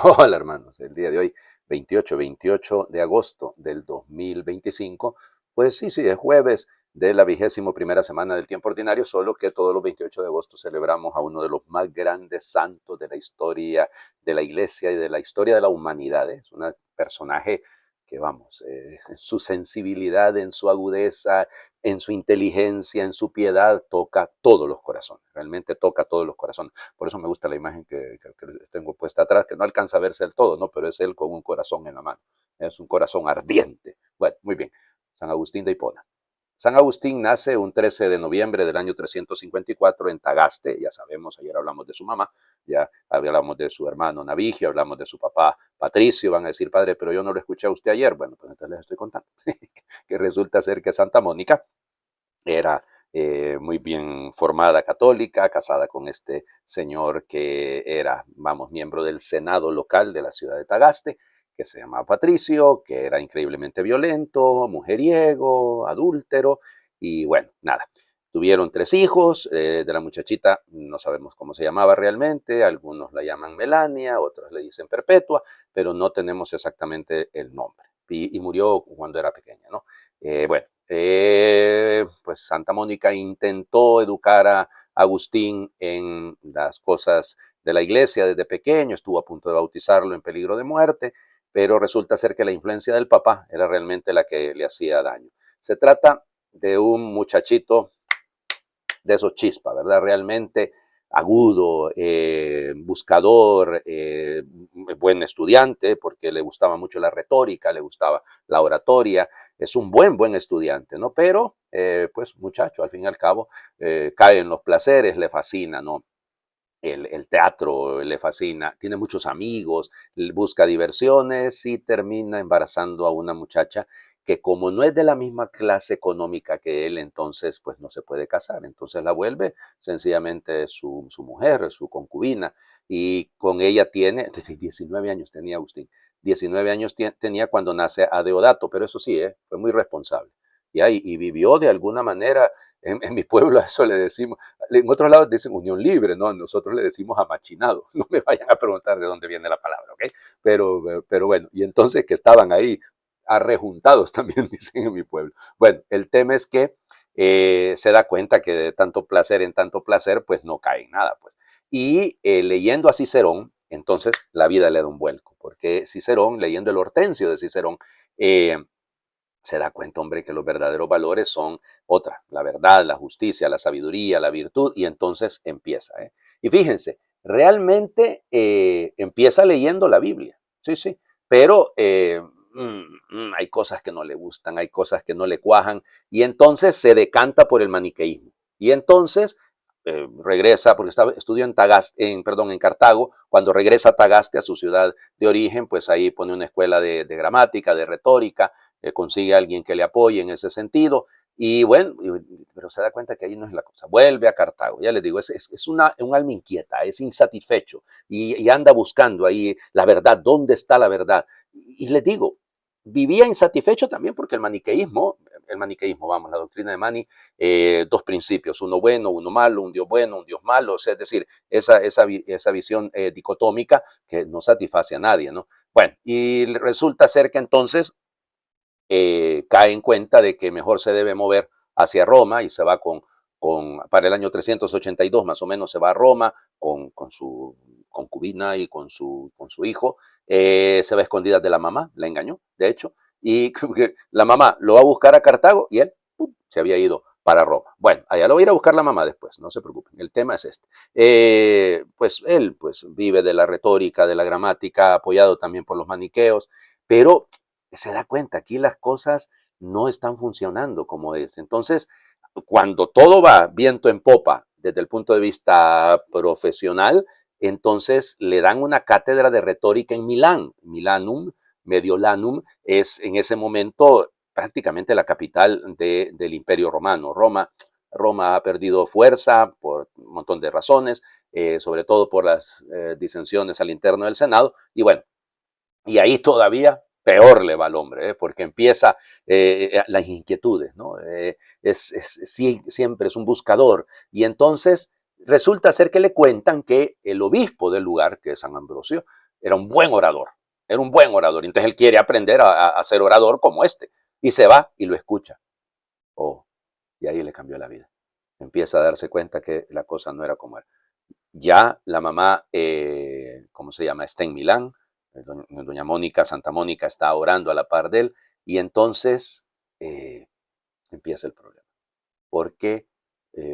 Hola hermanos, el día de hoy, 28 de agosto del 2025, pues sí, es jueves de la 21ª semana del tiempo ordinario, solo que todos los 28 de agosto celebramos a uno de los más grandes santos de la historia de la iglesia y de la historia de la humanidad. Es un personaje que, vamos, en su sensibilidad, en su agudeza, en su inteligencia, en su piedad, toca todos los corazones, realmente toca todos los corazones. Por eso me gusta la imagen que tengo puesta atrás, que no alcanza a verse del todo, ¿no? Pero es él con un corazón en la mano. Es un corazón ardiente. Bueno, muy bien. San Agustín de Hipona. San Agustín nace un 13 de noviembre del año 354 en Tagaste, ya sabemos, ayer hablamos de su mamá, ya hablamos de su hermano Navigio, hablamos de su papá Patricio, van a decir, padre, pero yo no lo escuché a usted ayer. Bueno, pues entonces les estoy contando, que resulta ser que Santa Mónica era muy bien formada católica, casada con este señor que era, vamos, miembro del Senado local de la ciudad de Tagaste, que se llamaba Patricio, que era increíblemente violento, mujeriego, adúltero, y bueno, nada. Tuvieron 3 hijos, de la muchachita no sabemos cómo se llamaba realmente, algunos la llaman Melania, otros le dicen Perpetua, pero no tenemos exactamente el nombre. Y murió cuando era pequeña, ¿no? Bueno, pues Santa Mónica intentó educar a Agustín en las cosas de la iglesia desde pequeño, estuvo a punto de bautizarlo en peligro de muerte, pero resulta ser que la influencia del papá era realmente la que le hacía daño. Se trata de un muchachito de esos chispas, ¿verdad? Realmente agudo, buscador, buen estudiante, porque le gustaba mucho la retórica, le gustaba la oratoria, es un buen estudiante, ¿no? Pero, pues muchacho, al fin y al cabo, cae en los placeres, le fascina, ¿no? El teatro le fascina, tiene muchos amigos, busca diversiones y termina embarazando a una muchacha que como no es de la misma clase económica que él, entonces pues no se puede casar. Entonces la vuelve sencillamente su mujer, su concubina, y con ella tiene, 19 años tenía Agustín, 19 años tenía cuando nace a Deodato, pero eso sí, fue muy responsable. Y vivió de alguna manera, en mi pueblo a eso le decimos, en otros lados dicen unión libre, ¿no? Nosotros le decimos amachinado. No me vayan a preguntar de dónde viene la palabra, ¿ok? Pero bueno, y entonces que estaban ahí arrejuntados también dicen en mi pueblo. Bueno, el tema es que se da cuenta que de tanto placer en tanto placer, pues no cae en nada, pues. Y leyendo a Cicerón, entonces la vida le da un vuelco, porque Cicerón, leyendo el Hortensio de Cicerón, eh, se da cuenta, hombre, que los verdaderos valores son otra, la verdad, la justicia, la sabiduría, la virtud, y entonces empieza. Y fíjense, realmente empieza leyendo la Biblia, sí, sí, pero hay cosas que no le gustan, hay cosas que no le cuajan, y entonces se decanta por el maniqueísmo. Y entonces regresa, porque estudió en Cartago, cuando regresa a Tagaste, a su ciudad de origen, pues ahí pone una escuela de gramática, de retórica, consigue a alguien que le apoye en ese sentido. Y bueno, pero se da cuenta que ahí no es la cosa. Vuelve a Cartago. Ya les digo, es un alma inquieta, es insatisfecho y anda buscando ahí la verdad. ¿Dónde está la verdad? Y les digo, vivía insatisfecho también porque el maniqueísmo, vamos, la doctrina de Mani, 2 principios, uno bueno, uno malo, un Dios bueno, un Dios malo, o sea, es decir, esa visión dicotómica que no satisface a nadie, ¿no? Bueno, y resulta ser que entonces cae en cuenta de que mejor se debe mover hacia Roma y se va para el año 382 más o menos se va a Roma con su concubina y con su hijo. Se va a escondidas de la mamá, la engañó, de hecho, y la mamá lo va a buscar a Cartago y él ¡pum!, se había ido para Roma. Bueno, allá lo va a ir a buscar la mamá después, no se preocupen, el tema es este. Pues él pues, vive de la retórica, de la gramática, apoyado también por los maniqueos, pero se da cuenta, aquí las cosas no están funcionando como es. Entonces, cuando todo va viento en popa desde el punto de vista profesional, entonces le dan una cátedra de retórica en Milán. Milanum, Mediolanum, es en ese momento prácticamente la capital del Imperio Romano. Roma ha perdido fuerza por un montón de razones, sobre todo por las disensiones al interno del Senado. Y bueno, y ahí todavía peor le va al hombre, porque empieza las inquietudes, ¿no? Siempre es un buscador. Y entonces resulta ser que le cuentan que el obispo del lugar, que es San Ambrosio, era un buen orador, era un buen orador. Entonces él quiere aprender a ser orador como este. Y se va y lo escucha. Oh, y ahí le cambió la vida. Empieza a darse cuenta que la cosa no era como era. Ya la mamá, ¿cómo se llama? Está en Milán. Doña Mónica, Santa Mónica está orando a la par de él. Y entonces empieza el problema. Porque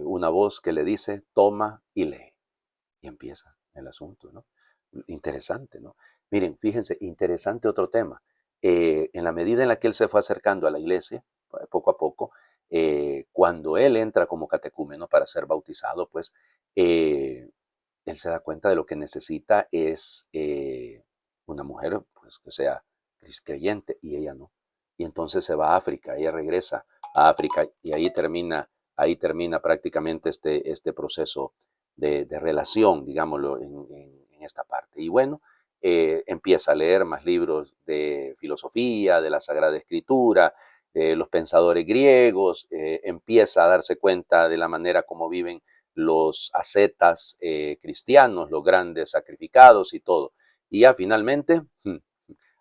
una voz que le dice, toma y lee. Y empieza el asunto, ¿no? Interesante, ¿no? Miren, fíjense, interesante otro tema. En la medida en la que él se fue acercando a la iglesia, poco a poco, cuando él entra como catecúmeno para ser bautizado, pues eh, él se da cuenta de lo que necesita es una mujer pues, que sea creyente y ella no. Y entonces se va a África, ella regresa a África y ahí termina prácticamente este proceso de relación, digámoslo, en esta parte. Y bueno, empieza a leer más libros de filosofía, de la Sagrada Escritura, los pensadores griegos, empieza a darse cuenta de la manera como viven los ascetas cristianos, los grandes sacrificados y todo. Y ya finalmente,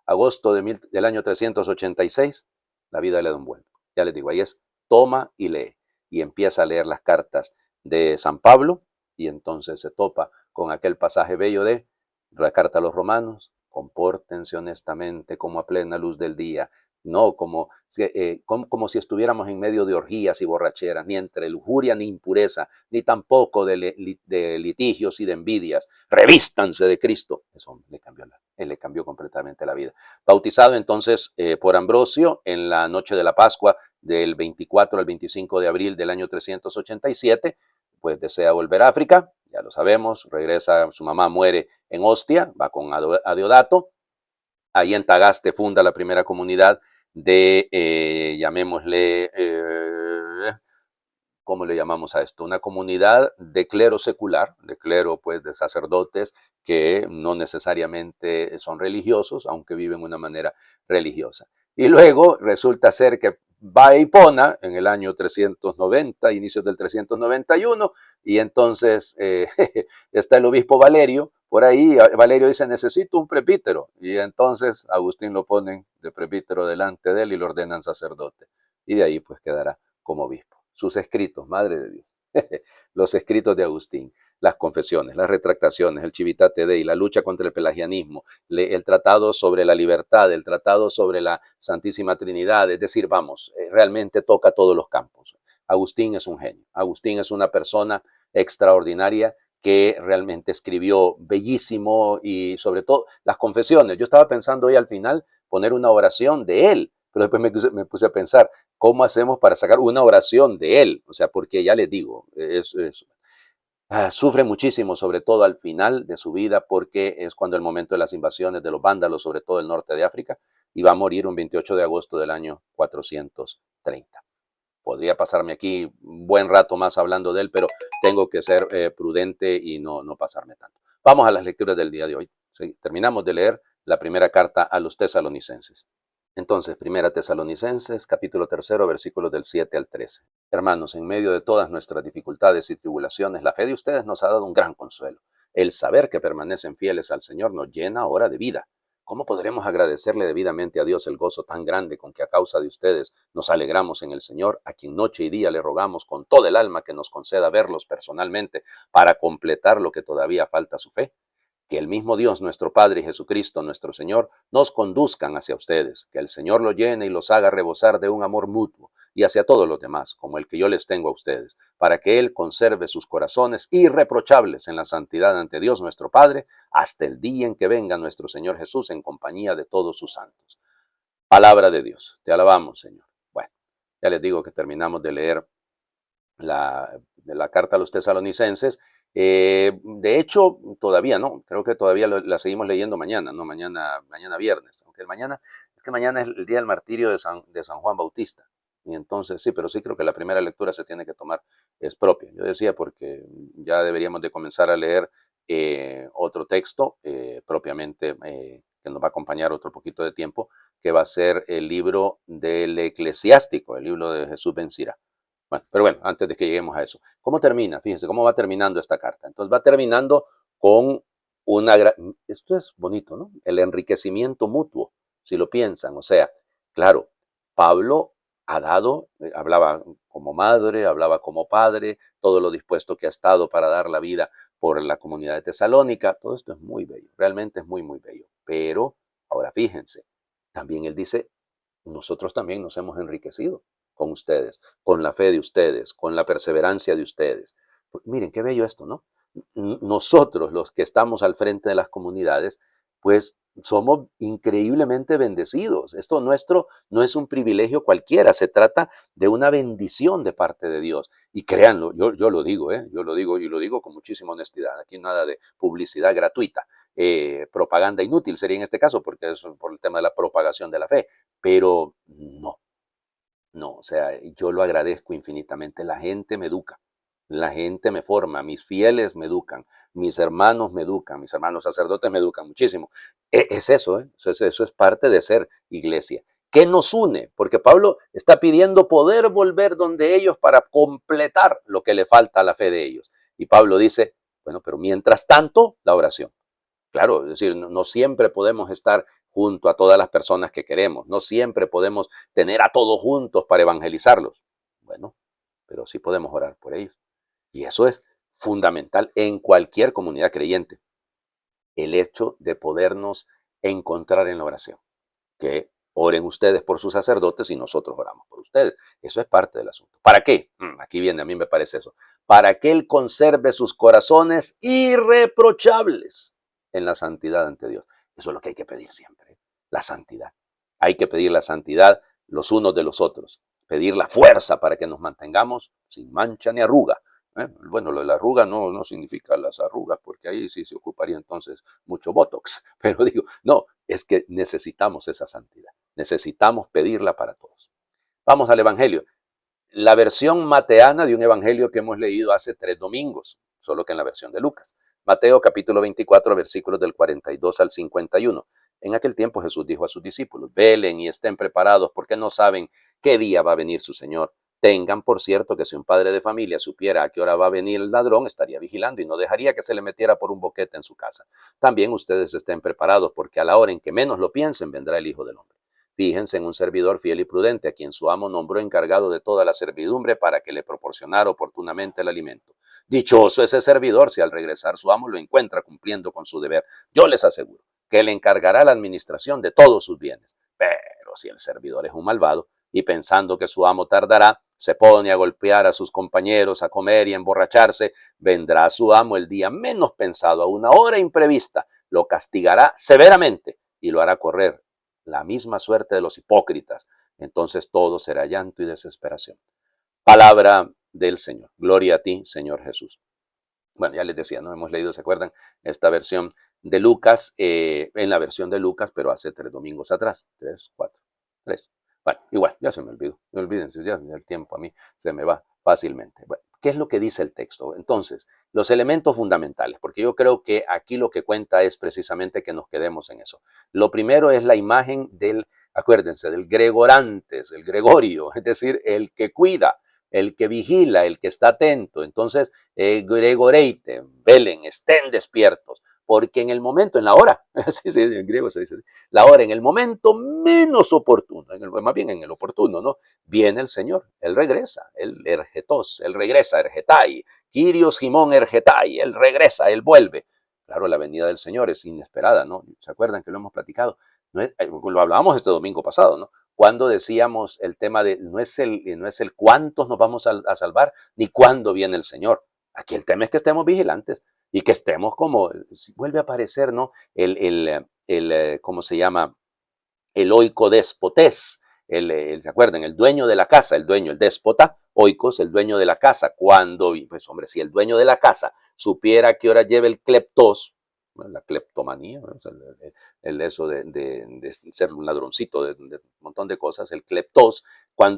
agosto del año 386, la vida le da un vuelco. Ya les digo, ahí es toma y lee. Y empieza a leer las cartas de San Pablo y entonces se topa con aquel pasaje bello de la carta a los romanos, compórtense honestamente como a plena luz del día, no como si estuviéramos en medio de orgías y borracheras, ni entre lujuria ni impureza, ni tampoco de litigios y de envidias. Revístanse de Cristo. Eso le cambió completamente la vida. Bautizado entonces por Ambrosio en la noche de la Pascua del 24 al 25 de abril del año 387, pues desea volver a África, ya lo sabemos, regresa, su mamá muere en Ostia, va con Adeodato, ahí en Tagaste funda la primera comunidad de, llamémosle, ¿cómo le llamamos a esto? Una comunidad de clero secular, de clero pues de sacerdotes que no necesariamente son religiosos, aunque viven de una manera religiosa. Y luego resulta ser que va a Hipona en el año 390, inicios del 391, y entonces está el obispo Valerio, por ahí Valerio dice, necesito un presbítero, y entonces Agustín lo ponen de presbítero delante de él y lo ordenan sacerdote, y de ahí pues quedará como obispo. Sus escritos, madre de Dios, los escritos de Agustín, las confesiones, las retractaciones, el Civitate Dei, la lucha contra el pelagianismo, el tratado sobre la libertad, el tratado sobre la Santísima Trinidad, es decir, vamos, realmente toca todos los campos. Agustín es un genio, Agustín es una persona extraordinaria que realmente escribió bellísimo y sobre todo las confesiones. Yo estaba pensando hoy al final poner una oración de él, pero después me puse a pensar, ¿cómo hacemos para sacar una oración de él? O sea, porque ya les digo, sufre muchísimo, sobre todo al final de su vida, porque es cuando el momento de las invasiones de los vándalos, sobre todo el norte de África, y va a morir un 28 de agosto del año 430. Podría pasarme aquí un buen rato más hablando de él, pero tengo que ser prudente y no pasarme tanto. Vamos a las lecturas del día de hoy. Sí, terminamos de leer la primera carta a los tesalonicenses. Entonces, Primera Tesalonicenses, capítulo 3, versículos del 7 al 13. Hermanos, en medio de todas nuestras dificultades y tribulaciones, la fe de ustedes nos ha dado un gran consuelo. El saber que permanecen fieles al Señor nos llena ahora de vida. ¿Cómo podremos agradecerle debidamente a Dios el gozo tan grande con que a causa de ustedes nos alegramos en el Señor, a quien noche y día le rogamos con todo el alma que nos conceda verlos personalmente para completar lo que todavía falta a su fe? Que el mismo Dios, nuestro Padre y Jesucristo, nuestro Señor, nos conduzcan hacia ustedes, que el Señor los llene y los haga rebosar de un amor mutuo y hacia todos los demás, como el que yo les tengo a ustedes, para que Él conserve sus corazones irreprochables en la santidad ante Dios nuestro Padre, hasta el día en que venga nuestro Señor Jesús en compañía de todos sus santos. Palabra de Dios. Te alabamos, Señor. Bueno, ya les digo que terminamos de leer de la carta a los tesalonicenses. De hecho, todavía no, creo que todavía la seguimos leyendo mañana, no mañana viernes, aunque es que mañana es el día del martirio de San Juan Bautista. Y entonces sí, pero sí creo que la primera lectura se tiene que tomar, es propia. Yo decía porque ya deberíamos de comenzar a leer otro texto propiamente que nos va a acompañar otro poquito de tiempo, que va a ser el libro del Eclesiástico, el libro de Jesús Ben Sira. Bueno, pero bueno, antes de que lleguemos a eso, ¿cómo termina? Fíjense cómo va terminando esta carta. Entonces va terminando con esto es bonito, ¿no? El enriquecimiento mutuo, si lo piensan. O sea, claro, Pablo ha dado, hablaba como madre, hablaba como padre, todo lo dispuesto que ha estado para dar la vida por la comunidad de Tesalónica. Todo esto es muy bello, realmente es muy, muy bello. Pero ahora fíjense, también él dice, nosotros también nos hemos enriquecido con ustedes, con la fe de ustedes, con la perseverancia de ustedes. Pues miren, qué bello esto, ¿no? Nosotros, los que estamos al frente de las comunidades, pues somos increíblemente bendecidos. Esto nuestro no es un privilegio cualquiera, se trata de una bendición de parte de Dios. Y créanlo, yo lo digo, yo lo digo y lo digo con muchísima honestidad. Aquí nada de publicidad gratuita, propaganda inútil sería en este caso, porque es por el tema de la propagación de la fe. Pero no, no, o sea, yo lo agradezco infinitamente. La gente me educa, la gente me forma, mis fieles me educan, mis hermanos me educan, mis hermanos sacerdotes me educan muchísimo. Es eso, ¿eh? Eso es parte de ser iglesia. ¿Qué nos une? Porque Pablo está pidiendo poder volver donde ellos para completar lo que le falta a la fe de ellos. Y Pablo dice, bueno, pero mientras tanto, la oración. Claro, es decir, no siempre podemos estar junto a todas las personas que queremos, no siempre podemos tener a todos juntos para evangelizarlos. Bueno, pero sí podemos orar por ellos. Y eso es fundamental en cualquier comunidad creyente, el hecho de podernos encontrar en la oración. Que oren ustedes por sus sacerdotes y nosotros oramos por ustedes. Eso es parte del asunto. ¿Para qué? Aquí viene, a mí me parece eso. Para que Él conserve sus corazones irreprochables en la santidad ante Dios. Eso es lo que hay que pedir siempre, la santidad. Hay que pedir la santidad los unos de los otros, pedir la fuerza para que nos mantengamos sin mancha ni arruga. Bueno, lo de la arruga no significa las arrugas, porque ahí sí se ocuparía entonces mucho botox. Pero digo, no, es que necesitamos esa santidad. Necesitamos pedirla para todos. Vamos al Evangelio. La versión mateana de un Evangelio que hemos leído hace 3 domingos, solo que en la versión de Lucas. Mateo capítulo 24, versículos del 42 al 51. En aquel tiempo Jesús dijo a sus discípulos, velen y estén preparados porque no saben qué día va a venir su Señor. Tengan por cierto que si un padre de familia supiera a qué hora va a venir el ladrón, estaría vigilando y no dejaría que se le metiera por un boquete en su casa. También ustedes estén preparados porque a la hora en que menos lo piensen vendrá el Hijo del Hombre. Fíjense en un servidor fiel y prudente, a quien su amo nombró encargado de toda la servidumbre para que le proporcionara oportunamente el alimento. Dichoso ese servidor si al regresar su amo lo encuentra cumpliendo con su deber. Yo les aseguro que le encargará la administración de todos sus bienes. Pero si el servidor es un malvado y pensando que su amo tardará, se pone a golpear a sus compañeros, a comer y a emborracharse, vendrá su amo el día menos pensado, a una hora imprevista, lo castigará severamente y lo hará correr la misma suerte de los hipócritas. Entonces todo será llanto y desesperación. Palabra del Señor. Gloria a ti, Señor Jesús. Bueno, ya les decía, ¿no? Hemos leído, ¿se acuerdan? Esta versión de Lucas, en la versión de Lucas, pero hace 3 domingos atrás. 3, 4, 3. Bueno, igual, ya se me olvidó. No olviden, ya el tiempo a mí se me va fácilmente. Bueno, ¿qué es lo que dice el texto? Entonces, los elementos fundamentales, porque yo creo que aquí lo que cuenta es precisamente que nos quedemos en eso. Lo primero es la imagen del, acuérdense, del gregorantes, el gregorio, es decir, el que cuida, el que vigila, el que está atento. Entonces, gregoreite, velen, estén despiertos, porque en el momento, en la hora, así se dice en griego, se dice, la hora, en el momento menos oportuno, más bien en el oportuno, ¿no? Viene el Señor, Él regresa, Él ergetos, Él regresa, ergetai, Kyrios Gimón ergetai, Él regresa, Él vuelve. Claro, la venida del Señor es inesperada, ¿no? ¿Se acuerdan que lo hemos platicado? No es, lo hablábamos este domingo pasado, ¿no? Cuando decíamos el tema de no es el cuántos nos vamos a salvar, ni cuándo viene el Señor. Aquí el tema es que estemos vigilantes y que estemos como, si vuelve a aparecer, ¿no? ¿Cómo se llama? El oikodespotés, ¿se acuerdan? El dueño de la casa, el dueño, el déspota, oikos, el dueño de la casa. Cuando, pues hombre, si el dueño de la casa supiera qué hora lleva el cleptos, bueno, la cleptomanía, ¿no? O sea, eso de ser un ladroncito, de un montón de cosas, el cleptos,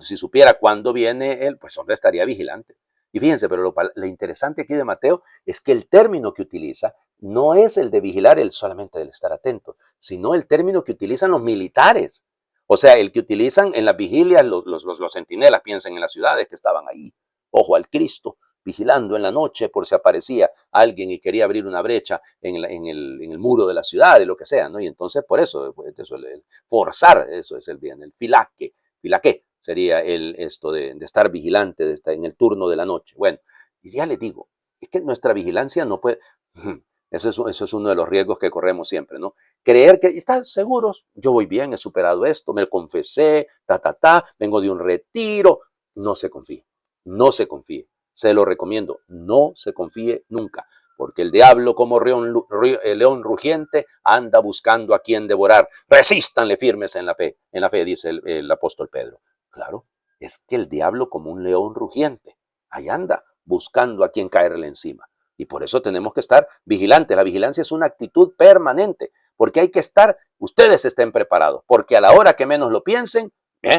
si supiera cuándo viene él, pues hombre, estaría vigilante. Y fíjense, pero lo interesante aquí de Mateo es que el término que utiliza no es el de vigilar, el solamente del estar atento, sino el término que utilizan los militares. O sea, el que utilizan en las vigilias los centinelas, piensen en las ciudades que estaban ahí. Ojo al Cristo. vigilando en la noche por si aparecía alguien y quería abrir una brecha en el muro de la ciudad, y lo que sea, ¿no? Y entonces por eso, pues, el forzar, eso es el bien, el filaque sería esto de estar vigilante, de estar en el turno de la noche. Bueno, y ya le digo, es que nuestra vigilancia no puede, eso es uno de los riesgos que corremos siempre, ¿no? Creer que están seguros, yo voy bien, he superado esto, me confesé, vengo de un retiro. No se confíe, no se confíe. Se lo recomiendo, no se confíe nunca, porque el diablo como león rugiente anda buscando a quien devorar. Resístanle firmes en la fe, dice el apóstol Pedro. Claro, es que el diablo como un león rugiente, ahí anda buscando a quien caerle encima. Y por eso tenemos que estar vigilantes. La vigilancia es una actitud permanente, porque hay que estar, ustedes estén preparados, porque a la hora que menos lo piensen,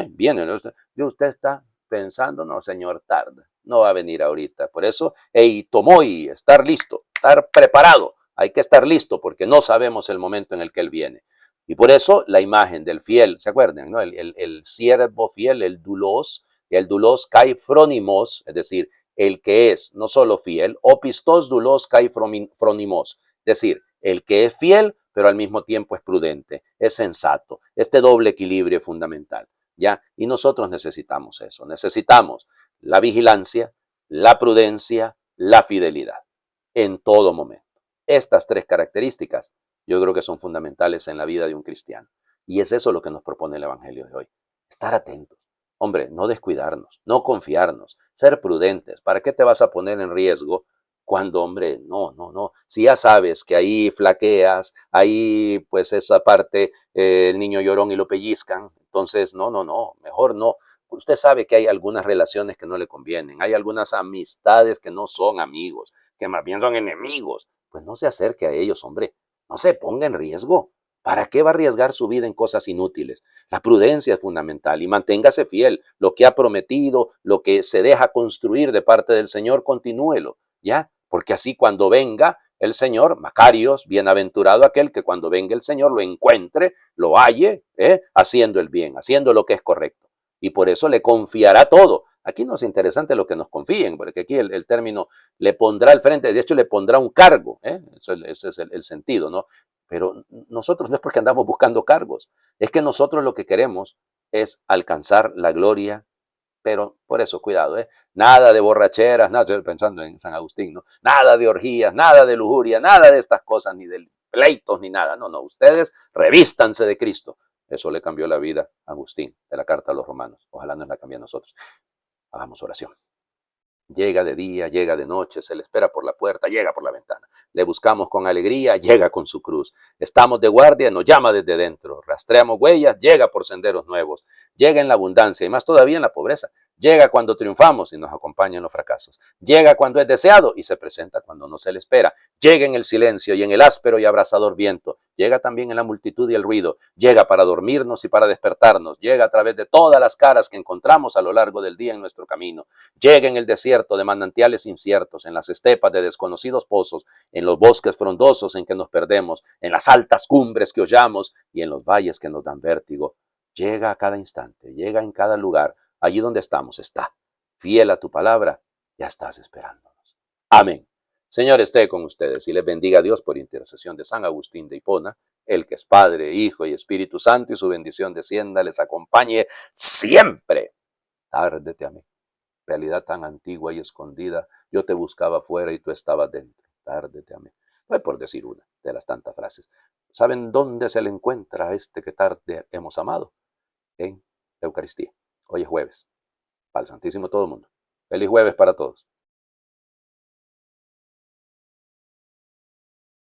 viene, ¿no? Usted está pensando, no, señor, tarde, no va a venir ahorita. Por eso, tomó y estar listo, estar preparado. Hay que estar listo porque no sabemos el momento en el que Él viene. Y por eso la imagen del fiel, ¿se acuerdan? ¿No? El siervo fiel, el dulos kai fronimos, es decir, el que es no solo fiel, opistos dulos kai fronimos, es decir, el que es fiel, pero al mismo tiempo es prudente, es sensato. Este doble equilibrio es fundamental, ¿ya? Y nosotros necesitamos eso, necesitamos la vigilancia, la prudencia, la fidelidad, en todo momento. Estas tres características yo creo que son fundamentales en la vida de un cristiano. Y es eso lo que nos propone el Evangelio de hoy. Estar atentos. Hombre, no descuidarnos, no confiarnos, ser prudentes. ¿Para qué te vas a poner en riesgo cuando, hombre, no, no, no? Si ya sabes que ahí flaqueas, ahí pues esa parte, el niño llorón y lo pellizcan, entonces no, no, no, mejor no. Usted sabe que hay algunas relaciones que no le convienen, hay algunas amistades que no son amigos, que más bien son enemigos. Pues no se acerque a ellos, hombre, no se ponga en riesgo. ¿Para qué va a arriesgar su vida en cosas inútiles? La prudencia es fundamental y manténgase fiel. Lo que ha prometido, lo que se deja construir de parte del Señor, continúelo, ¿ya? Porque así cuando venga el Señor, Macarios, bienaventurado aquel que cuando venga el Señor lo encuentre, lo halle, haciendo el bien, haciendo lo que es correcto. Y por eso le confiará todo. Aquí no es interesante lo que nos confíen, porque aquí el término le pondrá al frente, de hecho le pondrá un cargo, ese es el sentido, ¿no? Pero nosotros no es porque andamos buscando cargos, es que nosotros lo que queremos es alcanzar la gloria, pero por eso, cuidado, nada de borracheras, nada, estoy pensando en San Agustín, ¿no? Nada de orgías, nada de lujuria, nada de estas cosas, ni de pleitos, ni nada. No, no, ustedes revístanse de Cristo. Eso le cambió la vida a Agustín, de la carta a los romanos. Ojalá nos la cambie a nosotros. Hagamos oración. Llega de día, llega de noche, se le espera por la puerta, llega por la ventana. Le buscamos con alegría, llega con su cruz. Estamos de guardia, nos llama desde dentro. Rastreamos huellas, llega por senderos nuevos. Llega en la abundancia y más todavía en la pobreza. Llega cuando triunfamos y nos acompaña en los fracasos. Llega cuando es deseado y se presenta cuando no se le espera. Llega en el silencio y en el áspero y abrasador viento. Llega también en la multitud y el ruido. Llega para dormirnos y para despertarnos. Llega a través de todas las caras que encontramos a lo largo del día en nuestro camino. Llega en el desierto de manantiales inciertos, en las estepas de desconocidos pozos, en los bosques frondosos en que nos perdemos, en las altas cumbres que hollamos y en los valles que nos dan vértigo. Llega a cada instante, llega en cada lugar, allí donde estamos está. Fiel a tu palabra, ya estás esperándonos. Amén. Señor, esté con ustedes y les bendiga a Dios por intercesión de San Agustín de Hipona, el que es Padre, Hijo y Espíritu Santo, y su bendición descienda, les acompañe siempre. Tárdete a mí. Realidad tan antigua y escondida, yo te buscaba afuera y tú estabas dentro. Tarde te amé. No es por decir una de las tantas frases. ¿Saben dónde se le encuentra a este que tarde hemos amado? En la Eucaristía. Hoy es jueves. Al Santísimo todo el mundo. Feliz jueves para todos.